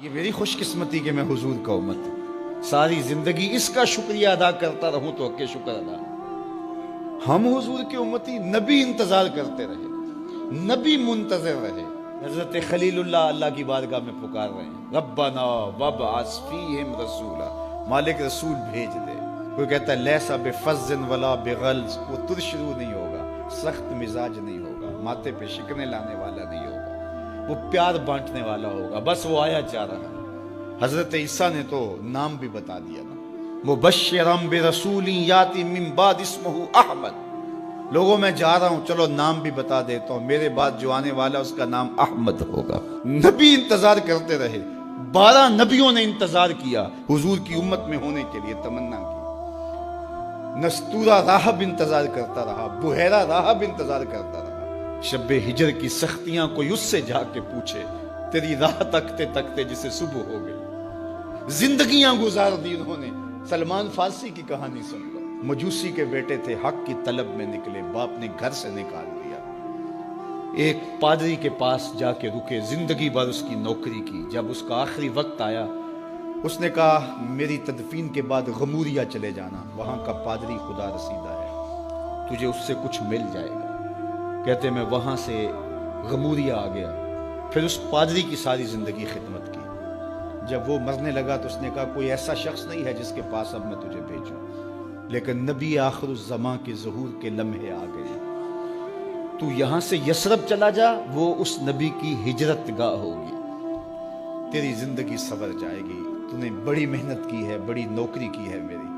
یہ میری خوش قسمتی کہ میں حضور کا امت ہوں۔ ساری زندگی اس کا شکریہ ادا کرتا رہوں تو کہ شکر ادا۔ ہم حضور کے امتی، نبی انتظار کرتے رہے، نبی منتظر رہے۔ حضرت خلیل اللہ کی بارگاہ میں پکار رہے ہیں، ربنا وابعث فیہم رسولا، مالک رسول بھیج دے۔ کوئی کہتا ہے لیسا بفظ ولا بغلظ، وہ ترشرو نہیں ہوگا، سخت مزاج نہیں ہوگا، ماتھے پہ شکنے لانے والا نہیں ہوگا، وہ پیار بانٹنے والا ہوگا۔ بس وہ آیا جا رہا ہے۔ حضرت عیسیٰ نے تو نام بھی بتا دیا نا، مبشرم برسول یاتی من بعد اسمہ احمد۔ لوگوں میں جا رہا ہوں، چلو نام بھی بتا دیتا ہوں، میرے بعد جو آنے والا اس کا نام احمد ہوگا۔ نبی انتظار کرتے رہے، 12 نبیوں نے انتظار کیا حضور کی امت میں ہونے کے لیے، تمنا کی۔ نستورہ راہب انتظار کرتا رہا، بحیرہ راہب انتظار کرتا رہا۔ شب ہجر کی سختیاں کوئی اس سے جا کے پوچھے، تیری راہ تکتے تکتے جسے صبح ہو گئی۔ زندگیاں گزار دی انہوں نے۔ سلمان فارسی کی کہانی سن لو، مجوسی کے بیٹے تھے، حق کی طلب میں نکلے، باپ نے گھر سے نکال دیا، ایک پادری کے پاس جا کے رکے، زندگی بھر اس کی نوکری کی۔ جب اس کا آخری وقت آیا، اس نے کہا میری تدفین کے بعد غموریا چلے جانا، وہاں کا پادری خدا رسیدہ ہے، تجھے اس سے کچھ مل جائے گا۔ کہتے میں وہاں سے غموریا آ گیا، پھر اس پادری کی ساری زندگی خدمت کی۔ جب وہ مرنے لگا تو اس نے کہا کوئی ایسا شخص نہیں ہے جس کے پاس اب میں تجھے بھیجوں، لیکن نبی آخر الزماں کے ظہور کے لمحے آ گئے۔ تو یہاں سے یثرب چلا جا، وہ اس نبی کی ہجرت گاہ ہوگی، تیری زندگی سنور جائے گی، تو نے بڑی محنت کی ہے، بڑی نوکری کی ہے میری۔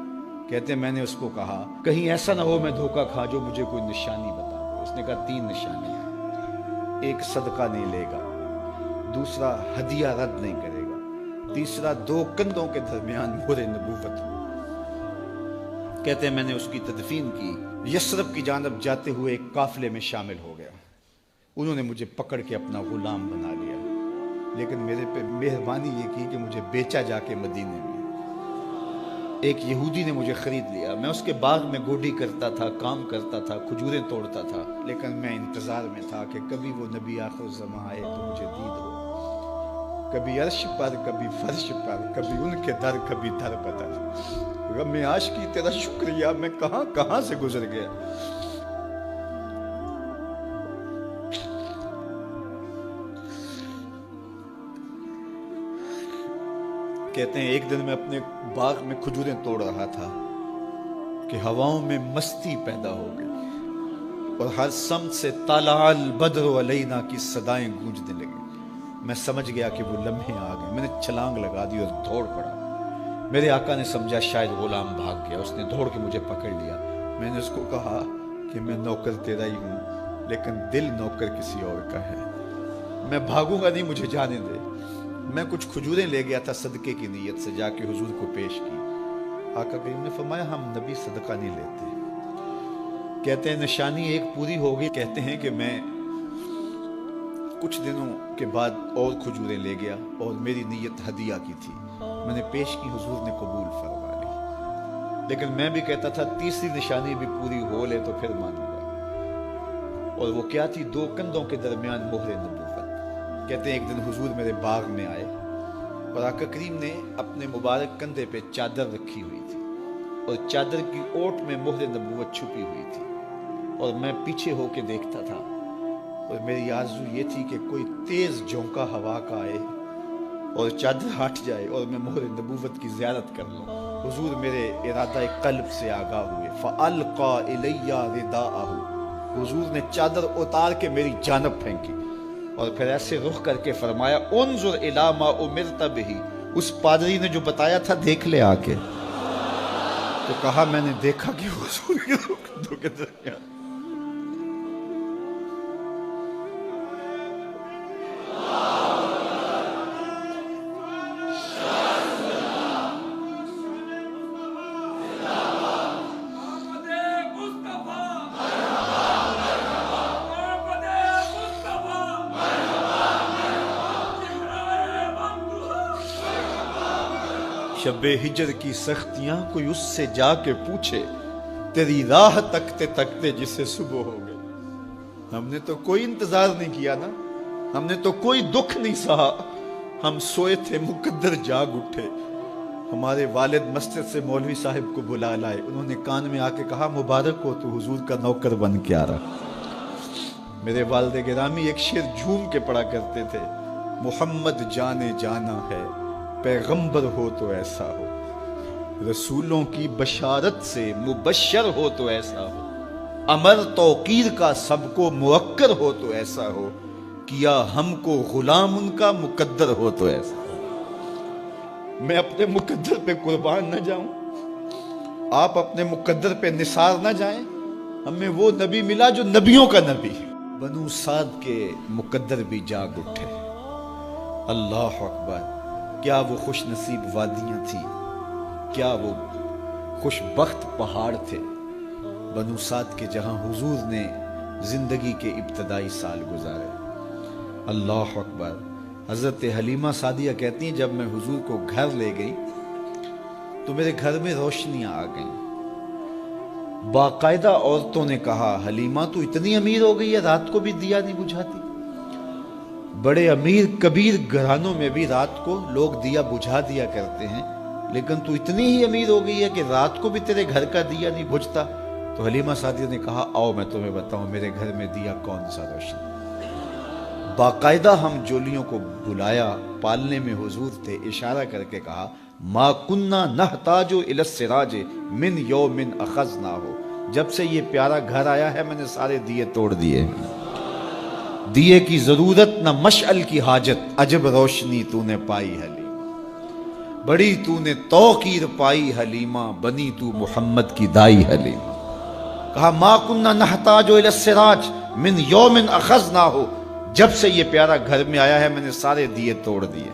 کہتے میں نے اس کو کہا کہیں ایسا نہ ہو میں دھوکہ کھا جو مجھے کوئی نشانی بتا دے۔ اس نے کہا 3 نشانیاں، ایک صدقہ نہیں لے گا، دوسرا ہدیہ رد نہیں کرے گا، تیسرا 2 کندھوں کے درمیان مہر نبوت ہو۔ کہتے ہیں میں نے اس کی تدفین کی، یثرب کی جانب جاتے ہوئے ایک قافلے میں شامل ہو گیا۔ انہوں نے مجھے پکڑ کے اپنا غلام بنا لیا، لیکن میرے پہ مہربانی یہ کی کہ مجھے بیچا جا کے مدینے میں۔ ایک یہودی نے مجھے خرید لیا، میں اس کے باغ میں گوڈی کرتا تھا، کام کرتا تھا، کھجوریں توڑتا تھا، لیکن میں انتظار میں تھا کہ کبھی وہ نبی آخر الزماں آئے تو مجھے دید ہو، کبھی عرش پر، کبھی فرش پر، کبھی ان کے در، کبھی در بدر۔ غم عاشقی تیرا شکریہ، میں کہاں کہاں سے گزر گیا۔ کہتے ہیں ایک دن میں اپنے باغ میں کھجوریں توڑ رہا تھا کہ ہواؤں میں مستی پیدا ہو گئی اور ہر سمت سے طلع البدر علینا کی صدائیں گونجنے لگیں۔ میں سمجھ گیا کہ وہ لمحے آ گئے، میں نے چھلانگ لگا دی اور دوڑ پڑا۔ میرے آقا نے سمجھا شاید غلام بھاگ گیا، اس نے دوڑ کے مجھے پکڑ لیا۔ میں نے اس کو کہا کہ میں نوکر تیرا ہی ہوں، لیکن دل نوکر کسی اور کا ہے، میں بھاگوں گا نہیں، مجھے جانے دے۔ میں کچھ کھجوریں لے گیا تھا صدقے کی نیت سے، جا کے حضور کو پیش کی۔ آقا کریم نے فرمایا ہم نبی صدقہ نہیں لیتے۔ کہتے ہیں نشانی ایک پوری ہو گئی۔ کہتے ہیں کہ میں کچھ دنوں کے بعد اور کھجوریں لے گیا اور میری نیت ہدیہ کی تھی، میں نے پیش کی، حضور نے قبول فرما لی۔ لیکن میں بھی کہتا تھا تیسری نشانی بھی پوری ہو لے تو پھر مانوں گا، اور وہ کیا تھی؟ 2 کندھوں کے درمیان مہر نبوت۔ کہتے ہیں ایک دن حضور میرے باغ میں آئے اور آقا کریم نے اپنے مبارک کندھے پہ چادر رکھی ہوئی تھی اور چادر کی اوٹ میں مہر نبوت چھپی ہوئی تھی، اور میں پیچھے ہو کے دیکھتا تھا، اور میری آرزو یہ تھی کہ کوئی تیز جھونکا ہوا کا آئے اور چادر ہٹ جائے اور میں مہر نبوت کی زیارت کر لوں۔ حضور میرے ارادہ قلب سے آگاہ ہوئے، فَأَلْقَى إِلَيَّ رِدَاءَهُ، حضور نے چادر اتار کے میری جانب پھینکی اور پھر ایسے رخ کر کے فرمایا انظر الی ما امرت بہ، اس پادری نے جو بتایا تھا دیکھ لے آ کے۔ تو کہا میں نے دیکھا کہ حضور کے کندھوں کے درمیان شب ہجر کی سختیاں کوئی اس سے جا کے پوچھے، تیری راہ تکتے تکتے جسے صبح ہو گئی۔ ہم نے تو کوئی انتظار نہیں کیا نا، ہم نے تو کوئی دکھ نہیں سہا، ہم سوئے تھے مقدر جاگ اٹھے. ہمارے والد مسجد سے مولوی صاحب کو بلا لائے. انہوں نے کان میں آ کے کہا مبارک ہو تو حضور کا نوکر بن کے آ رہا. میرے والد گرامی ایک شعر جھوم کے پڑھا کرتے تھے, محمد جانے جانا ہے پیغمبر ہو تو ایسا ہو, رسولوں کی بشارت سے مبشر ہو تو ایسا ہو, امر توقیر کا سب کو موکر ہو تو ایسا ہو, کیا ہم کو غلام ان کا مقدر ہو تو ایسا ہو. میں اپنے مقدر پہ قربان نہ جاؤں, آپ اپنے مقدر پہ نثار نہ جائیں. ہمیں وہ نبی ملا جو نبیوں کا نبی. بنو سعد کے مقدر بھی جاگ اٹھے. اللہ اکبر, کیا وہ خوش نصیب وادیاں تھیں, کیا وہ خوش بخت پہاڑ تھے بنو سعد کے, جہاں حضور نے زندگی کے ابتدائی سال گزارے. اللہ اکبر. حضرت حلیمہ سعدیہ کہتی ہیں جب میں حضور کو گھر لے گئی تو میرے گھر میں روشنیاں آ گئیں. باقاعدہ عورتوں نے کہا حلیمہ تو اتنی امیر ہو گئی ہے رات کو بھی دیا نہیں بجھاتی. بڑے امیر کبیر گھرانوں میں بھی رات کو لوگ دیا بجھا دیا کرتے ہیں, لیکن تو اتنی ہی امیر ہو گئی ہے کہ رات کو بھی تیرے گھر کا دیا نہیں بجھتا. تو حلیمہ سعدیہ نے کہا آؤ میں تمہیں بتاؤں میرے گھر میں دیا کون سا روشن. باقاعدہ ہم جولیوں کو بلایا, پالنے میں حضور تھے, اشارہ کر کے کہا ما کننا نحتاج الی السراج من یوم اخذناہ, جب سے یہ پیارا گھر آیا ہے میں نے سارے دیے توڑ دیے. دیے کی ضرورت نہ مشعل کی حاجت, عجب روشنی تو نے پائی حلیمہ, بڑی تو نے توقیر پائی حلیمہ, بنی تو محمد کی دائی حلیمہ. کہا ما کننا نحتاج الی السراج من یوم اخذناہ, جب سے یہ پیارا گھر میں آیا ہے میں نے سارے دیے توڑ دیے.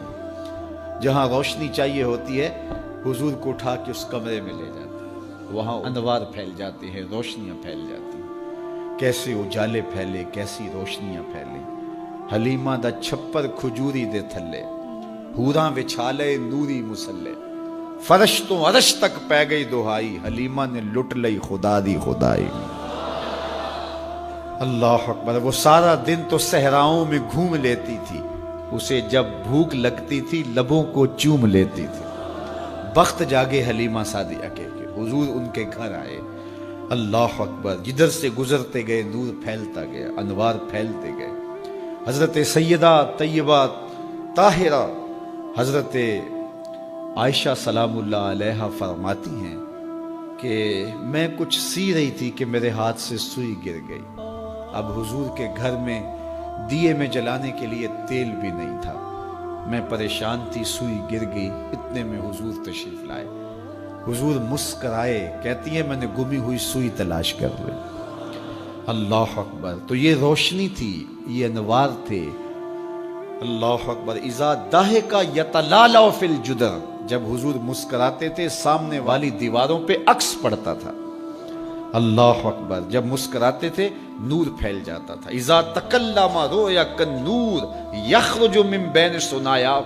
جہاں روشنی چاہیے ہوتی ہے حضور کو اٹھا کے اس کمرے میں لے جاتے ہیں, وہاں انوار پھیل جاتے ہیں, روشنیاں پھیل جاتی ہیں. کیسے اجالے پھیلے, کیسی روشنیاں پھیلے. حلیمہ دا چھپر کھجوری دے تھلے, حوراں وچھالے نوری مسلے, فرش تو عرش تک پہ گئی دہائی, حلیمہ نے لٹ لئی خدا دی خدائی. اللہ اکبر. وہ سارا دن تو صحراؤں میں گھوم لیتی تھی, اسے جب بھوک لگتی تھی لبوں کو چوم لیتی تھی. بخت جاگے حلیمہ سعدیہ کے حضور ان کے گھر آئے. اللہ اکبر. جدھر سے گزرتے گئے نور پھیلتا گیا, انوار پھیلتے گئے. حضرت سیدہ طیبہ طاہرہ حضرت عائشہ سلام اللہ علیہا فرماتی ہیں کہ میں کچھ سی رہی تھی کہ میرے ہاتھ سے سوئی گر گئی. اب حضور کے گھر میں دیے میں جلانے کے لیے تیل بھی نہیں تھا. میں پریشان تھی, سوئی گر گئی. اتنے میں حضور تشریف لائے. حضور مسکرائے, کہتی ہے میں نے گمی ہوئی سوئی تلاش کر لی. اللہ اکبر. تو یہ روشنی تھی, یہ انوار تھے. اللہ اکبر. اذا ضحک یتلالع فی الجدر, جب حضور مسکراتے تھے سامنے والی دیواروں پہ عکس پڑتا تھا. اللہ اکبر. جب مسکراتے تھے نور پھیل جاتا تھا. اذا تکلم رؤیا کالنور یخرج من بین ثنایاہ,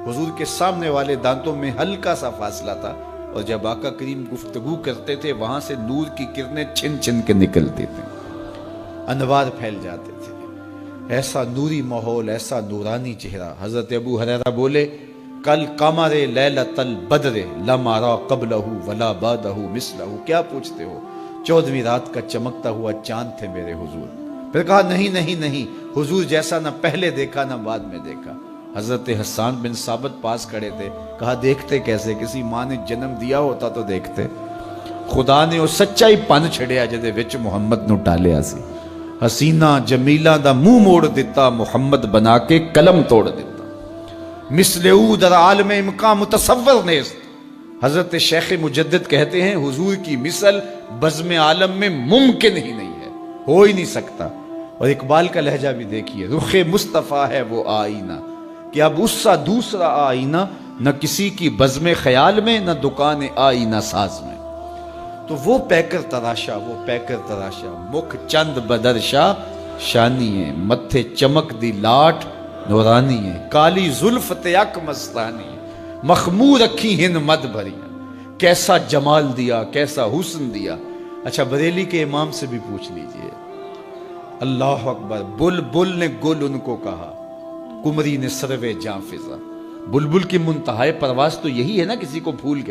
حضور کے سامنے والے دانتوں میں ہلکا سا فاصلہ تھا, اور جب آقا کریم گفتگو کرتے تھے وہاں سے نور کی کرنیں چھن چھن کے نکلتی تھیں, انوار پھیل جاتے تھے. ایسا نوری ماحول, ایسا نورانی چہرہ. حضرت ابو ہریرہ بولے کل قمر لیلۃ البدر لم ارى قبلہ ولا بعدہ مثلہ. کیا پوچھتے ہو, 14ویں رات کا چمکتا ہوا چاند تھے میرے حضور. پھر کہا نہیں نہیں نہیں, حضور جیسا نہ پہلے دیکھا نہ بعد میں دیکھا. حضرت حسان بن ثابت پاس کھڑے تھے. کہا دیکھتے کیسے, کسی ماں نے جنم دیا ہوتا تو دیکھتے. خدا نے وہ سچائی پن چھڑیا جدے وچ محمد نو ٹالیا سی. حسینہ جمیلہ دا منہ موڑ دیتا, محمد بنا کے قلم توڑ دیتا. مثل او در عالم امکان متصور نیست. حضرت شیخ مجدد کہتے ہیں حضور کی مثل بزم عالم میں ممکن ہی نہیں ہے, ہو ہی نہیں سکتا. اور اقبال کا لہجہ بھی دیکھیے, رخ مصطفیٰ ہے وہ آئینہ کہ اب اس سا دوسرا آئینہ, نہ کسی کی بزم خیال میں نہ دکان آئینہ ساز میں. تو وہ پیکر تراشا, وہ پیکر تراشا, مکھ چند بدرشا شانی ہے, متھے چمک دی لاٹ نورانی ہے, کالی زلف تیک مستانی ہے, مخمور اکھی ہن مد بھری. کیسا جمال دیا, کیسا حسن دیا. اچھا بریلی کے امام سے بھی پوچھ لیجئے. اللہ اکبر. بل بل نے گل ان کو کہا, کمری نے سروے جاں فضا. بلبل کی منتہائے پرواز تو یہی ہے نا، کسی کو بھول گئے۔